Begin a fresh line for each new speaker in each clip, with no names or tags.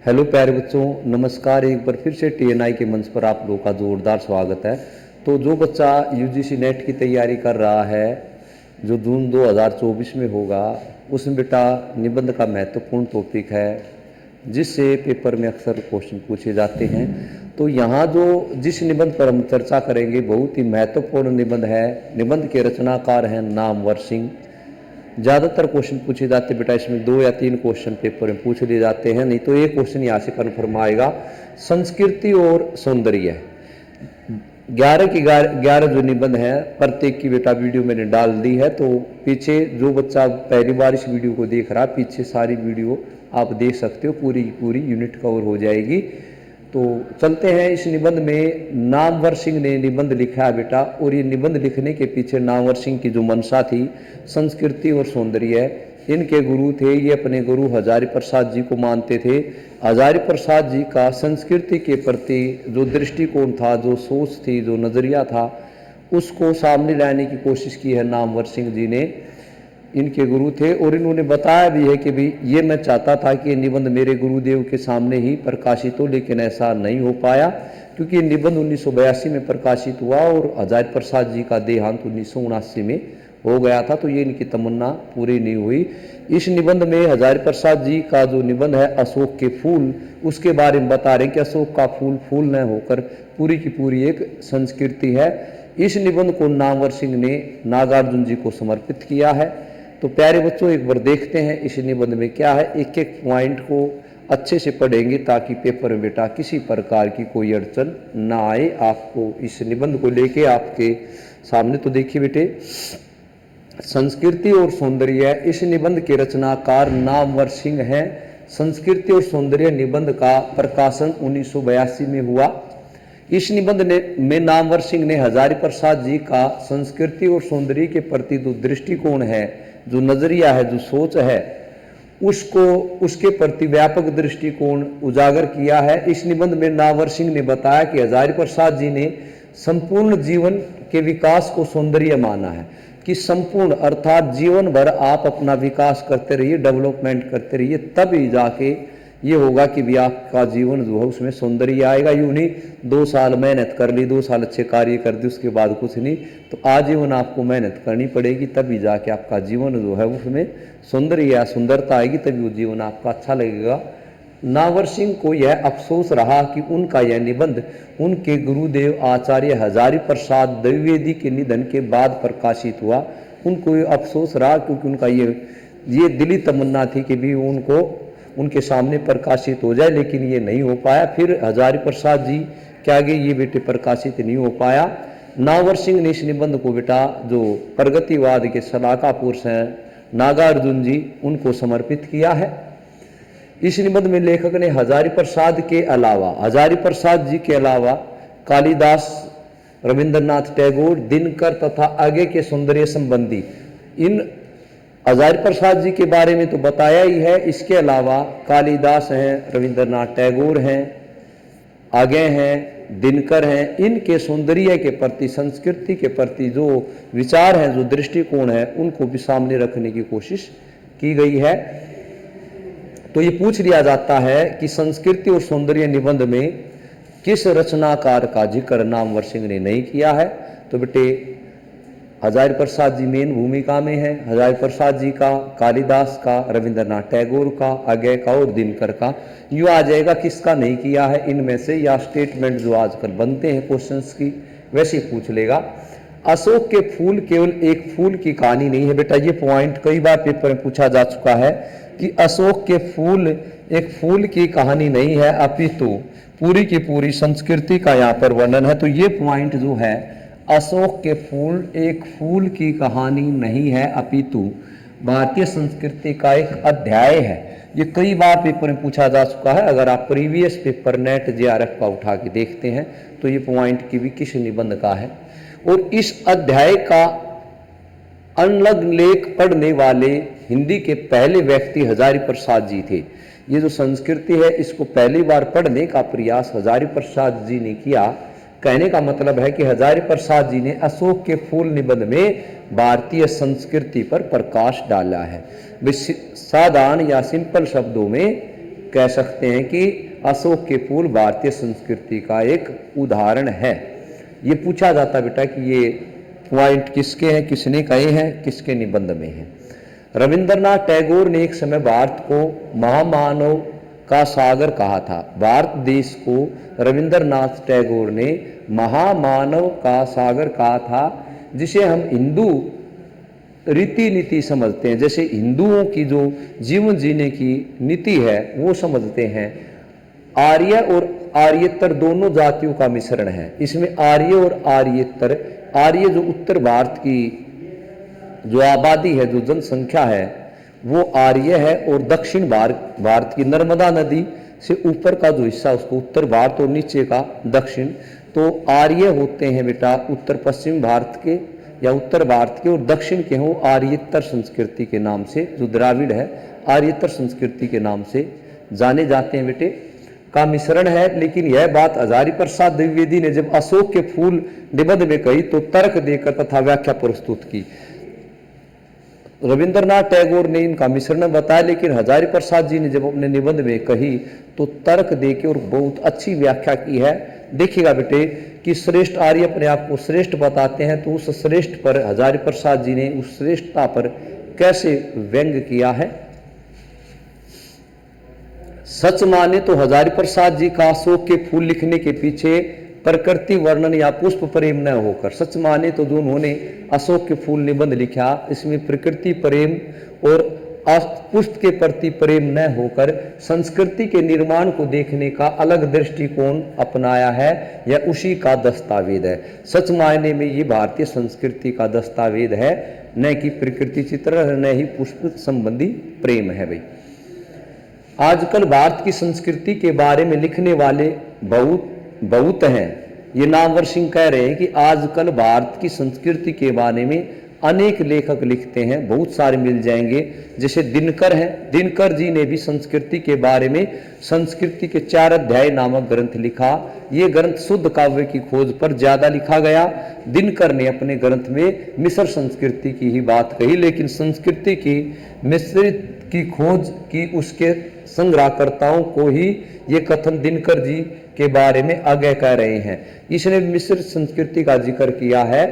Hello प्यारे बच्चों, नमस्कार। एक बार फिर से टीएनआई के मंच पर आप लोगों का जोरदार स्वागत है। तो जो बच्चा यूजीसी नेट की तैयारी कर रहा है, जो जून 2024 में होगा, उसमें बेटा निबंध का महत्वपूर्ण टॉपिक है, जिससे पेपर में अक्सर क्वेश्चन पूछे जाते हैं। तो यहाँ जो जिस निबंध पर हम चर्चा करेंगे बहुत ही महत्वपूर्ण निबंध है। निबंध के रचनाकार हैं नामवर सिंह। ज़्यादातर क्वेश्चन पूछे जाते बेटा, इसमें 2 या 3 क्वेश्चन पेपर में पूछ लिए जाते हैं, नहीं तो एक क्वेश्चन यहाँ से कन्फर्म आएगा। संस्कृति और सौंदर्य 11 की 11 जो निबंध है, प्रत्येक की बेटा वीडियो मैंने डाल दी है। तो पीछे जो बच्चा पहली बार इस वीडियो को देख रहा है, पीछे सारी वीडियो आप देख सकते हो, पूरी पूरी यूनिट कवर हो जाएगी। तो चलते हैं इस निबंध में। नामवर सिंह ने निबंध लिखा है बेटा, और ये निबंध लिखने के पीछे नामवर सिंह की जो मंशा थी, संस्कृति और सौंदर्य, इनके गुरु थे, ये अपने गुरु हजारी प्रसाद जी को मानते थे। हजारी प्रसाद जी का संस्कृति के प्रति जो दृष्टिकोण था, जो सोच थी, जो नज़रिया था, उसको सामने लाने की कोशिश की है नामवर सिंह जी ने। इनके गुरु थे और इन्होंने बताया भी है कि भाई ये मैं चाहता था कि ये निबंध मेरे गुरुदेव के सामने ही प्रकाशित हो, लेकिन ऐसा नहीं हो पाया, क्योंकि ये निबंध 1982 में प्रकाशित हुआ और हजारी प्रसाद जी का देहांत 1979 में हो गया था। तो ये इनकी तमन्ना पूरी नहीं हुई। इस निबंध में हजारी प्रसाद जी का जो निबंध है अशोक के फूल, उसके बारे में बता रहे हैं कि अशोक का फूल फूल न होकर पूरी की पूरी एक संस्कृति है। इस निबंध को नामवर सिंह ने नागार्जुन जी को समर्पित किया है। तो प्यारे बच्चों, एक बार देखते हैं इस निबंध में क्या है। एक एक पॉइंट को अच्छे से पढ़ेंगे ताकि पेपर में बेटा किसी प्रकार की कोई अड़चन ना आए। आपको इस निबंध को लेके आपके सामने तो देखिए बेटे, संस्कृति और सौंदर्य, इस निबंध के रचनाकार नामवर सिंह हैं। संस्कृति और सौंदर्य निबंध का प्रकाशन 1982 में हुआ। इस निबंध में नामवर सिंह ने हजारी प्रसाद जी का संस्कृति और सौंदर्य के प्रति जो दृष्टिकोण है, जो नजरिया है, जो सोच है, उसको उसके प्रति व्यापक दृष्टिकोण उजागर किया है। इस निबंध में नामवर सिंह ने बताया कि हजारी प्रसाद जी ने संपूर्ण जीवन के विकास को सौंदर्य माना है, कि संपूर्ण अर्थात जीवन भर आप अपना विकास करते रहिए, डेवलपमेंट करते रहिए, तभी जाके ये होगा कि भी आपका जीवन जो है उसमें सौंदर्य आएगा। यूं नहीं 2 साल मेहनत कर ली, 2 साल अच्छे कार्य कर दी, उसके बाद कुछ नहीं, तो आजीवन आपको मेहनत करनी पड़ेगी, तभी जाके आपका जीवन जो है उसमें सौंदर्य या सुंदरता आएगी, तभी वो जीवन आपका अच्छा लगेगा। नामवर सिंह को यह अफसोस रहा कि उनका यह निबंध उनके गुरुदेव आचार्य हजारी प्रसाद द्विवेदी के निधन के बाद प्रकाशित हुआ। उनको ये अफसोस रहा, क्योंकि उनका ये दिली तमन्ना थी कि भी उनको उनके सामने प्रकाशित हो जाए, लेकिन ये नहीं हो पाया। फिर हजारी प्रसाद जी के आगे ये बेटे प्रकाशित नहीं हो पाया। नामवर सिंह ने इस निबंध को बेटा जो प्रगतिवाद के सलाहकार पुरुष हैं नागार्जुन जी, उनको समर्पित किया है। इस निबंध में लेखक ने हजारी प्रसाद जी के अलावा कालिदास, रविंद्रनाथ टैगोर, दिनकर तथा आगे के सौंदर्य संबंधी इन हजारी प्रसाद जी के बारे में तो बताया ही है। इसके अलावा कालिदास हैं, रविंद्रनाथ टैगोर हैं, आगे हैं, दिनकर हैं, इनके सौंदर्य के प्रति, संस्कृति के प्रति जो विचार हैं, जो दृष्टिकोण है, उनको भी सामने रखने की कोशिश की गई है। तो ये पूछ लिया जाता है कि संस्कृति और सौंदर्य निबंध में किस रचनाकार का जिक्र नामवर सिंह ने नहीं किया है। तो बेटे हजारी प्रसाद जी मेन भूमिका में है। हजारी प्रसाद जी का, कालिदास का, रविंद्रनाथ टैगोर का, आगे का और दिनकर का। यूँ आ जाएगा किसका नहीं किया है इनमें से, या स्टेटमेंट जो आजकल बनते हैं क्वेश्चंस की, वैसे पूछ लेगा। अशोक के फूल केवल एक फूल की कहानी नहीं है बेटा, ये पॉइंट कई बार पेपर में पूछा जा चुका है कि अशोक के फूल एक फूल की कहानी नहीं है, अपितु पूरी की पूरी संस्कृति का यहाँ पर वर्णन है। तो ये पॉइंट जो है, अशोक के फूल एक फूल की कहानी नहीं है, अपितु भारतीय संस्कृति का एक अध्याय है। ये कई बार पेपर में पूछा जा चुका है। अगर आप प्रीवियस पेपर नेट जेआरएफ का उठा के देखते हैं तो ये पॉइंट की भी किस निबंध का है। और इस अध्याय का अनलग लेख पढ़ने वाले हिंदी के पहले व्यक्ति हजारी प्रसाद जी थे। ये जो संस्कृति है, इसको पहली बार पढ़ने का प्रयास हजारी प्रसाद जी ने किया। कहने का मतलब है कि हजारी प्रसाद जी ने अशोक के फूल निबंध में भारतीय संस्कृति पर प्रकाश डाला है। साधारण या सिंपल शब्दों में कह सकते हैं कि अशोक के फूल भारतीय संस्कृति का एक उदाहरण है। ये पूछा जाता बेटा कि ये पॉइंट किसके हैं, किसने कहे हैं, किसके निबंध में है। रविंद्रनाथ टैगोर ने एक समय भारत को महामानव का सागर कहा था। भारत देश को रविंद्रनाथ टैगोर ने महामानव का सागर कहा था, जिसे हम हिंदू रीति नीति समझते हैं। जैसे हिंदुओं की जो जीवन जीने की नीति है वो समझते हैं। आर्य और आर्येतर दोनों जातियों का मिश्रण है। इसमें आर्य और आर्येतर, आर्य जो उत्तर भारत की जो आबादी है, जो जनसंख्या है वो आर्य है, और दक्षिण भारत की नर्मदा नदी से ऊपर का जो हिस्सा उसको उत्तर भारत और नीचे का दक्षिण, तो आर्य होते हैं बेटा उत्तर पश्चिम भारत के या उत्तर भारत के, और दक्षिण के हो आर्येतर संस्कृति के नाम से, जो द्राविड़ है आर्येतर संस्कृति के नाम से जाने जाते हैं बेटे, का मिश्रण है। लेकिन यह बात हजारी प्रसाद द्विवेदी ने जब अशोक के फूल निबंध में कही तो तर्क देकर तथा व्याख्या प्रस्तुत की। रविंद्रनाथ टैगोर ने इनका मिश्रण बताया, लेकिन हजारी प्रसाद जी ने जब अपने निबंध में कही तो तर्क देके और बहुत अच्छी व्याख्या की है। देखिएगा बेटे कि श्रेष्ठ आर्य अपने आप को श्रेष्ठ बताते हैं, तो उस श्रेष्ठ पर हजारी प्रसाद जी ने उस श्रेष्ठता पर कैसे व्यंग किया है। सच माने तो हजारी प्रसाद जी का अशोक के फूल लिखने के पीछे प्रकृति वर्णन या पुष्प प्रेम न होकर, सच माने तो जो उन्होंने अशोक के फूल निबंध लिखा इसमें प्रकृति प्रेम और पुष्प के प्रति प्रेम न होकर संस्कृति के निर्माण को देखने का अलग दृष्टिकोण अपनाया है, यह उसी का दस्तावेज है। सच मायने में ये भारतीय संस्कृति का दस्तावेज है, न कि प्रकृति चित्र, न ही पुष्प संबंधी प्रेम है। भाई आजकल भारत की संस्कृति के बारे में लिखने वाले बहुत हैं। ये नामवर सिंह कह रहे हैं कि आजकल भारत की संस्कृति के बारे में अनेक लेखक लिखते हैं, बहुत सारे मिल जाएंगे। जैसे दिनकर हैं, दिनकर जी ने भी संस्कृति के बारे में संस्कृति के 4 अध्याय नामक ग्रंथ लिखा। ये ग्रंथ शुद्ध काव्य की खोज पर ज्यादा लिखा गया। दिनकर ने अपने ग्रंथ में मिस्र संस्कृति की ही बात कही, लेकिन संस्कृति की मिश्रित की खोज की उसके संग्रहकर्ताओं को ही ये कथन दिनकर जी के बारे में आगे कह रहे हैं। इसने मिस्र संस्कृति का जिक्र किया है।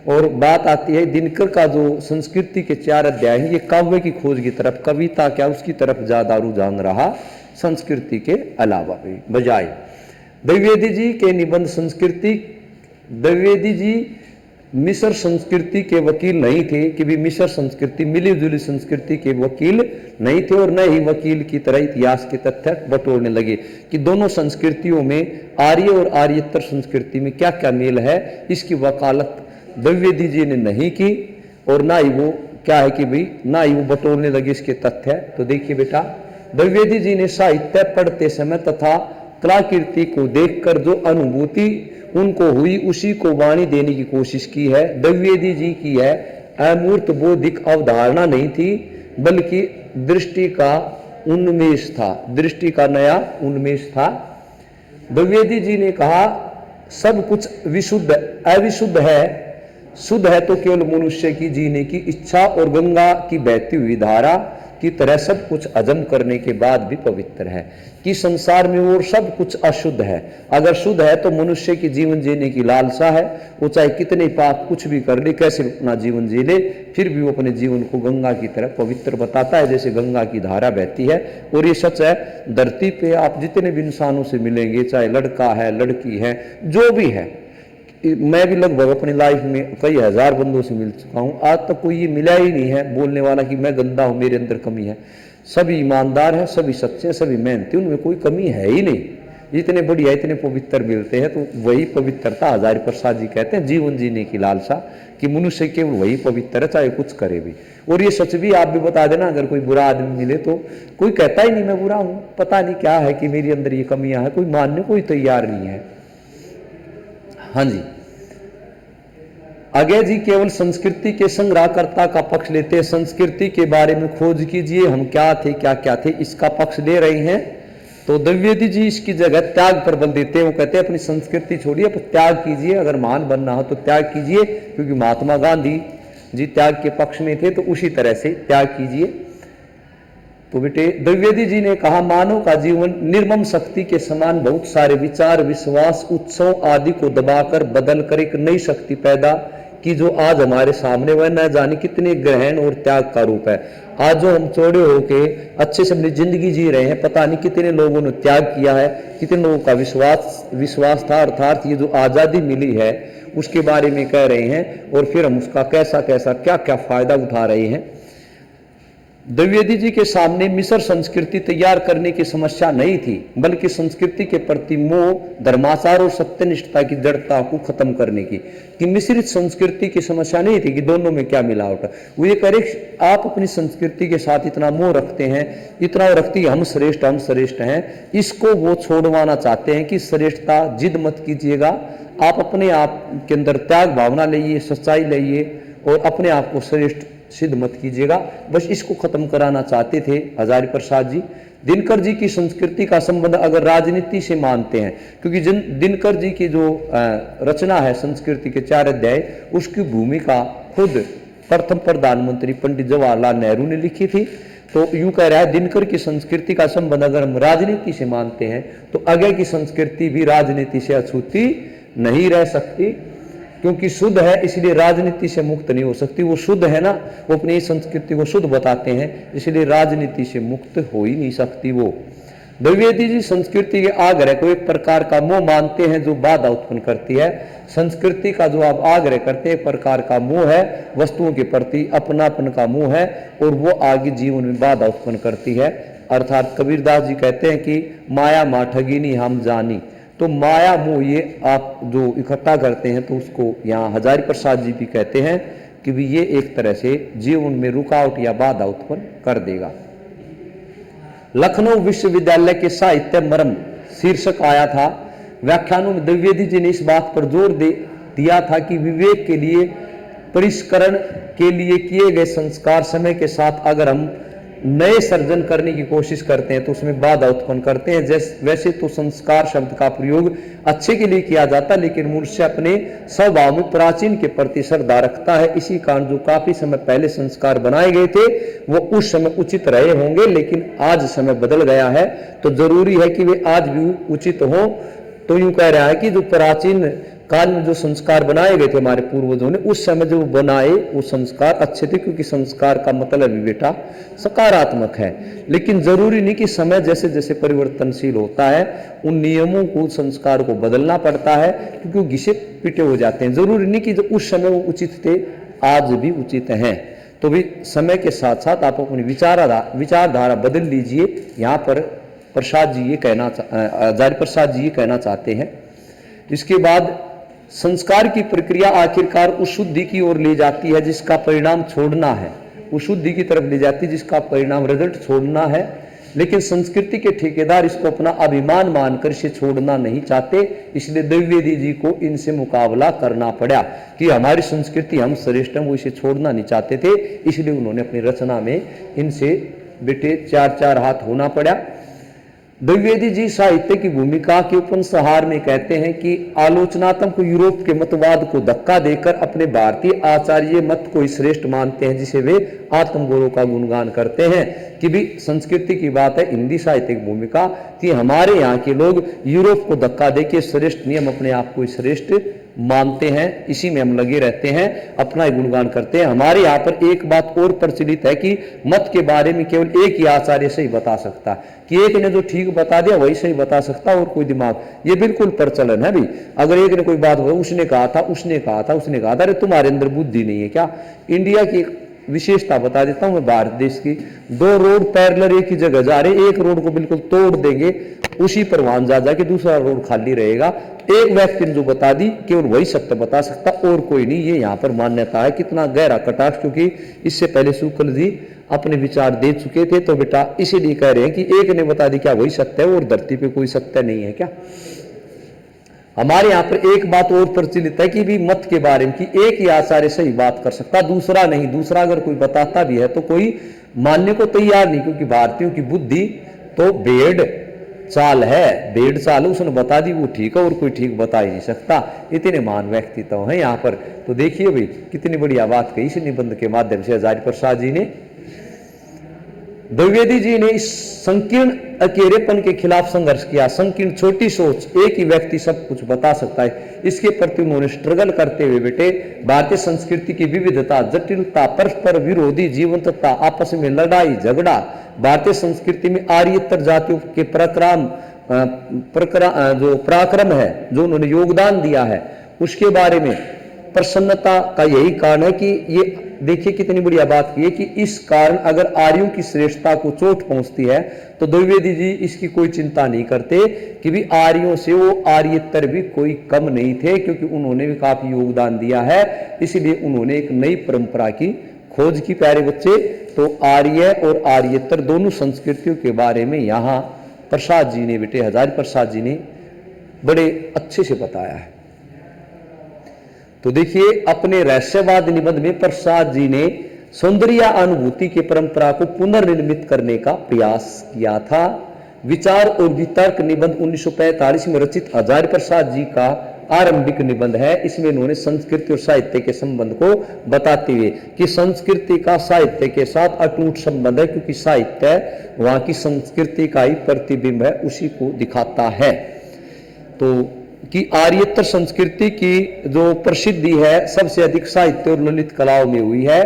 और बात आती है दिनकर का जो संस्कृति के 4 अध्याय है, ये काव्य की खोज की तरफ, कविता क्या उसकी तरफ ज्यादा रुझान रहा संस्कृति के अलावा बजाय। द्विवेदी जी के निबंध संस्कृति, द्विवेदी जी मिस्र संस्कृति के वकील नहीं थे कि भी मिस्र संस्कृति मिली जुली संस्कृति के वकील नहीं थे, और न ही वकील की तरह इतिहास के तथ्य बटोरने लगे कि दोनों संस्कृतियों में आर्य और आर्येतर संस्कृति में क्या क्या मेल है। इसकी वकालत द्विवेदी जी ने नहीं की, और ना ही वो क्या है कि भाई ना ही वो बटोरने लगे इसके तथ्य। तो देखिए बेटा, द्विवेदी जी ने साहित्य पढ़ते समय तथा कलाकृति को देखकर जो अनुभूति उनको हुई उसी को वाणी देने की कोशिश की है। द्विवेदी जी की है अमूर्त बौद्धिक अवधारणा नहीं थी, बल्कि दृष्टि का उन्मेष था, दृष्टि का नया उन्मेष था। द्विवेदी जी ने कहा सब कुछ विशुद्ध अविशुद्ध है, शुद्ध है तो केवल मनुष्य की जीने की इच्छा, और गंगा की बहती हुई धारा की तरह सब कुछ हजम करने के बाद भी पवित्र है। कि संसार में और सब कुछ अशुद्ध है। अगर शुद्ध है तो मनुष्य की जीवन जीने की लालसा है, वो चाहे कितने पाप कुछ भी कर ले, कैसे अपना जीवन जी ले, फिर भी वो अपने जीवन को गंगा की तरह पवित्र बताता है, जैसे गंगा की धारा बहती है। और ये सच है, धरती पे आप जितने भी इंसानों से मिलेंगे, चाहे लड़का है लड़की है जो भी है, मैं भी लगभग अपनी लाइफ में कई हजार बंदों से मिल चुका हूं, आज तक कोई ये मिला ही नहीं है बोलने वाला कि मैं गंदा हूं, मेरे अंदर कमी है। सभी ईमानदार हैं, सभी सच्चे, सभी मेहनती, उनमें कोई कमी है ही नहीं। इतने बढ़िया इतने पवित्र मिलते हैं, तो वही पवित्रता हजारी प्रसाद जी कहते हैं जीवन जीने की लालसा, कि मनुष्य केवल वही पवित्र है चाहे कुछ करे भी। और ये सच भी आप भी बता देना, अगर कोई बुरा आदमी मिले तो कोई कहता ही नहीं मैं बुरा हूं, पता नहीं क्या है कि मेरे अंदर ये कमियां हैं, कोई मानने कोई तैयार नहीं है। हाँ जी, आगे जी केवल संस्कृति के संग्रहकर्ता का पक्ष लेते हैं। संस्कृति के बारे में खोज कीजिए, हम क्या थे क्या क्या थे, इसका पक्ष ले रहे हैं। तो द्विवेदी जी इसकी जगह त्याग पर बल देते हैं। वो कहते हैं अपनी संस्कृति छोड़िए, पर त्याग कीजिए, अगर महान बनना हो तो त्याग कीजिए, क्योंकि महात्मा गांधी जी त्याग के पक्ष में थे, तो उसी तरह से त्याग कीजिए। तो बेटे द्विवेदी जी ने कहा, मानव का जीवन निर्मम शक्ति के समान बहुत सारे विचार, विश्वास, उत्सव आदि को दबाकर बदलकर एक नई शक्ति पैदा की जो आज हमारे सामने वह न जाने कितने ग्रहण और त्याग का रूप है। आज जो हम चौड़े होके अच्छे से अपनी जिंदगी जी रहे हैं, पता नहीं कितने लोगों ने त्याग किया है, कितने लोगों का विश्वास था। अर्थात ये जो आजादी मिली है उसके बारे में कह रहे हैं और फिर हम उसका कैसा कैसा क्या क्या फायदा उठा रहे हैं। द्विवेदी जी के सामने मिस्र संस्कृति तैयार करने की समस्या नहीं थी, बल्कि संस्कृति के प्रति मोह, धर्माचार और सत्यनिष्ठता की जड़ता को खत्म करने की। कि मिश्रित संस्कृति की समस्या नहीं थी कि दोनों में क्या मिलावट है। वो ये कह रहे आप अपनी संस्कृति के साथ इतना मोह रखते हैं, इतना रखती हम श्रेष्ठ हैं, इसको वो छोड़वाना चाहते हैं कि श्रेष्ठता जिद मत कीजिएगा, आप अपने आप के अंदर त्याग भावना लाइए, सच्चाई लाइए और अपने आप को श्रेष्ठ सिद्ध मत कीजिएगा। बस इसको खत्म कराना चाहते थे हजारी प्रसाद जी। दिनकर जी की संस्कृति का संबंध अगर राजनीति से मानते हैं, क्योंकि दिनकर जी की जो रचना है संस्कृति के 4 अध्याय, उसकी भूमिका खुद प्रथम प्रधानमंत्री पंडित जवाहरलाल नेहरू ने लिखी थी। तो यूं कह रहा है दिनकर की संस्कृति का संबंध अगर हम राजनीति से मानते हैं तो आगे की संस्कृति भी राजनीति से अछूती नहीं रह सकती, क्योंकि शुद्ध है इसलिए राजनीति से मुक्त नहीं हो सकती। वो शुद्ध है ना, वो अपनी संस्कृति को शुद्ध बताते हैं, इसलिए राजनीति से मुक्त हो ही नहीं सकती वो। द्विवेदी जी संस्कृति के आग्रह को एक प्रकार का मोह मानते हैं जो बाधा उत्पन्न करती है। संस्कृति का जो आप आग्रह करते हैं एक प्रकार का मोह है, वस्तुओं के प्रति अपनापन का मोह है और वो आगे जीवन में बाधा उत्पन्न करती है। अर्थात कबीरदास जी कहते हैं कि माया मा ठगिनी हम जानी। तो माया मोह ये आप जो इकट्ठा करते हैं तो उसको यहाँ हजारी प्रसाद जी भी कहते हैं कि भी ये एक तरह से जीवन में रुकावट या बाधा उत्पन्न कर देगा। लखनऊ विश्वविद्यालय के साहित्य मर्म शीर्षक आया था। व्याख्यानों में द्विवेदी जी ने इस बात पर जोर दिया था कि विवेक के लिए, परिष्करण के लिए किए गए संस्कार समय के साथ अगर हम नए सर्जन करने की कोशिश करते हैं तो उसमें बाधा उत्पन्न करते हैं। वैसे तो संस्कार शब्द का प्रयोग अच्छे के लिए किया जाता है, लेकिन मनुष्य अपने स्वभाव में प्राचीन के प्रति श्रद्धा रखता है। इसी कारण जो काफी समय पहले संस्कार बनाए गए थे वो उस समय उचित रहे होंगे, लेकिन आज समय बदल गया है तो जरूरी है कि वे आज भी उचित हों। तो यूं कह रहा है कि जो प्राचीन काल में जो संस्कार बनाए गए थे हमारे पूर्वजों ने, उस समय जो बनाए वो संस्कार अच्छे थे, क्योंकि संस्कार का मतलब भी बेटा सकारात्मक है। लेकिन जरूरी नहीं कि समय जैसे जैसे परिवर्तनशील होता है उन नियमों को, संस्कार को बदलना पड़ता है, क्योंकि वो घिसे पिटे हो जाते हैं। जरूरी नहीं कि जो उस समय वो उचित थे आज भी उचित हैं। तो भी समय के साथ साथ आप अपनी विचारधारा बदल लीजिए। यहाँ पर प्रसाद जी ये हजारी प्रसाद जी ये कहना चाहते हैं। इसके बाद संस्कार की प्रक्रिया आखिरकार उस शुद्धि की ओर ले जाती है जिसका परिणाम छोड़ना है, उस शुद्धि की तरफ ले जाती है जिसका परिणाम रिजल्ट छोड़ना है। लेकिन संस्कृति के ठेकेदार इसको अपना अभिमान मानकर इसे छोड़ना नहीं चाहते, इसलिए द्विवेदी जी को इनसे मुकाबला करना पड़ा कि हमारी संस्कृति हम श्रेष्ठ हैं, वो इसे छोड़ना नहीं चाहते थे। इसलिए उन्होंने अपनी रचना में इनसे बेटे 4 हाथ होना पड़ा। द्विवेदी जी साहित्य की भूमिका के उपसंहार में कहते हैं कि आलोचनात्मक यूरोप के मतवाद को धक्का देकर अपने भारतीय आचार्य मत को ही श्रेष्ठ मानते हैं, जिसे वे आत्मगौरव का गुणगान करते हैं। कि भी संस्कृति की बात है, हिंदी साहित्य की भूमिका कि हमारे यहाँ के लोग यूरोप को धक्का देके श्रेष्ठ नियम अपने आप को श्रेष्ठ मानते हैं, इसी में हम लगे रहते हैं, अपना ही गुणगान करते हैं। हमारे यहाँ पर एक बात और प्रचलित है कि मत के बारे में केवल एक ही आचार्य सही बता सकता, कि एक ने जो ठीक बता दिया वही सही बता सकता और कोई दिमाग, ये बिल्कुल प्रचलन है भी। अगर एक ने कोई बात उसने कहा था, अरे तुम्हारे अंदर बुद्धि नहीं है क्या? इंडिया की विशेषता बता देता हूं मैं भारत देश की। 2 रोड पैरेलल एक ही जगह जा रहे, एक रोड को बिल्कुल तोड़ देंगे, उसी पर वाहन जा के दूसरा रोड खाली रहेगा। एक व्यक्ति ने जो बता दी केवल वही सत्य बता सकता और कोई नहीं, ये यहाँ पर मान्यता है। कितना गहरा कटाक्ष, क्योंकि इससे पहले शुक्ल जी अपने विचार दे चुके थे। तो बेटा इसीलिए कह रहे हैं कि एक ने बता दी क्या वही सत्य है और धरती पे कोई सत्य नहीं है क्या? हमारे यहाँ पर एक बात और प्रचलित है कि भी मत के बारे में कि एक ही आचार्य सही बात कर सकता, दूसरा नहीं। दूसरा अगर कोई बताता भी है तो कोई मानने को तैयार नहीं, क्योंकि भारतीयों की बुद्धि तो भेड़ चाल है, भेड़ चाल उसने बता दी वो ठीक है और कोई ठीक बता ही नहीं सकता। इतने महान व्यक्तित्व हैं यहाँ पर। तो देखिए भाई कितनी बढ़िया बात कही इस निबंध के माध्यम से हजारी प्रसाद जी ने। द्विवेदी जी ने इस संकीर्ण अकेलेपन के खिलाफ संघर्ष किया। संकीर्ण छोटी सोच, एक ही व्यक्ति सब कुछ बता सकता है, इसके प्रति उन्होंने स्ट्रगल करते हुए बेटे भारतीय संस्कृति की विविधता, जटिलता, परस्पर विरोधी जीवंतता, आपस में लड़ाई झगड़ा, भारतीय संस्कृति में आर्यतर जातियों के जो पराक्रम है, जो उन्होंने योगदान दिया है, उसके बारे में प्रसन्नता का यही कारण है कि ये देखिए कितनी बढ़िया बात की है कि इस कारण अगर आर्यों की श्रेष्ठता को चोट पहुंचती है तो द्विवेदी जी इसकी कोई चिंता नहीं करते कि भी आर्यों से वो आर्यतर भी कोई कम नहीं थे, क्योंकि उन्होंने भी काफी योगदान दिया है। इसलिए उन्होंने एक नई परंपरा की खोज की। प्यारे बच्चे, तो आर्य और आर्यतर दोनों संस्कृतियों के बारे में यहाँ प्रसाद जी ने, बेटे हजारी प्रसाद जी ने बड़े अच्छे से बताया है। तो देखिए अपने रहस्यवाद निबंध में प्रसाद जी ने सौंदर्य अनुभूति की परंपरा को पुनर्निर्मित करने का प्रयास किया था। विचार और वितर्क निबंध 1945 में रचित हजारी प्रसाद जी का आरंभिक निबंध है। इसमें उन्होंने संस्कृति और साहित्य के संबंध को बताते हुए कि संस्कृति का साहित्य के साथ अटूट संबंध है, क्योंकि साहित्य वहां की संस्कृति का ही प्रतिबिंब है, उसी को दिखाता है। तो कि आर्यतर संस्कृति की जो प्रसिद्धि है सबसे अधिक साहित्य और ललित कलाओं में हुई है।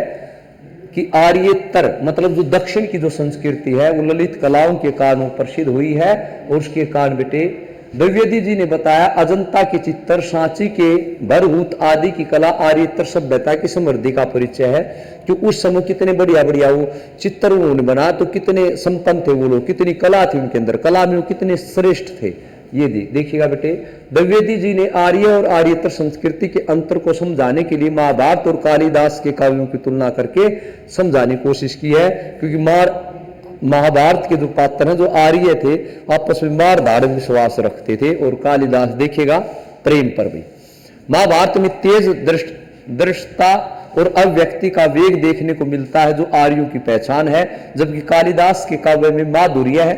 कि आर्यतर मतलब जो दक्षिण की जो संस्कृति है वो ललित कलाओं के कारण प्रसिद्ध हुई है। और उसके कारण बेटे द्विवेदी जी ने बताया अजंता के चित्तर, सांची के भरहूत आदि की कला आर्यतर सभ्यता की समृद्धि का परिचय है। कि उस समय कितने बढ़िया बढ़िया वो चित्र उन्होंने बना, तो कितने संपन्न थे वो लोग, कितनी कला थी उनके अंदर, कला में वो कितने श्रेष्ठ थे। ये देखिएगा बेटे, द्विवेदी जी ने आर्य और आर्यतर संस्कृति के अंतर को समझाने के लिए महाभारत और कालिदास के काव्यों की तुलना करके समझाने की कोशिश की है। क्योंकि महाभारत के जो पात्र हैं, जो आर्य थे, आपस में मारधाड़ विश्वास रखते थे, और कालिदास देखिएगा प्रेम पर भी। महाभारत में तेज दृष्टता और अव्यक्ति का वेग देखने को मिलता है, जो आर्यों की पहचान है, जबकि कालिदास के काव्य में माधुर्य है,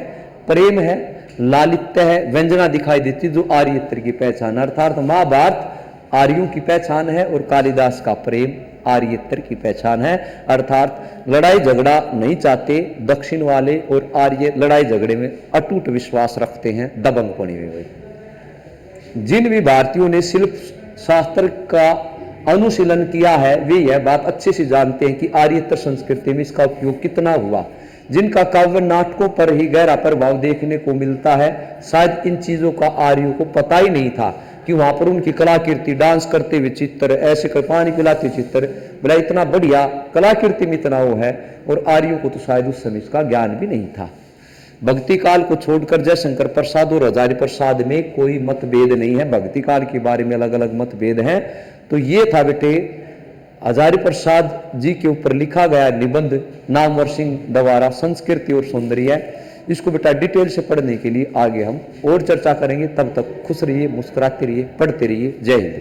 प्रेम है, लालित्य है, व्यंजना दिखाई देती, जो आर्यतर की पहचान। अर्थात महाभारत आर्यों की पहचान है और कालिदास का प्रेम आर्यतर की पहचान है। अर्थात लड़ाई झगड़ा नहीं चाहते दक्षिण वाले, और आर्य लड़ाई झगड़े में अटूट विश्वास रखते हैं, दबंगपनी में। जिन भी भारतीयों ने शिल्प शास्त्र का अनुशीलन किया है वे यह बात अच्छे से जानते हैं कि आर्यतर संस्कृति में इसका उपयोग कितना हुआ। जिनका काव्य नाटकों पर ही गहरा प्रभाव देखने को मिलता है, शायद इन चीजों का आर्यों को पता ही नहीं था कि वहां पर उनकी कलाकृति, डांस करते हुए चित्र, ऐसे कर पानी पिलाते चित्र, बोला इतना बढ़िया कलाकृति में इतना वो है, और आर्यों को तो शायद उस समय इसका ज्ञान भी नहीं था। भक्ति काल को छोड़कर जयशंकर प्रसाद और हजारी प्रसाद में कोई मतभेद नहीं है, भक्ति काल के बारे में अलग अलग मतभेद हैं। तो ये था बेटे हजारी प्रसाद जी के ऊपर लिखा गया निबंध नामवर सिंह द्वारा संस्कृति और सौंदर्य। इसको बेटा डिटेल से पढ़ने के लिए आगे हम और चर्चा करेंगे। तब तक खुश रहिए, मुस्कुराते रहिए, पढ़ते रहिए। जय हिंद।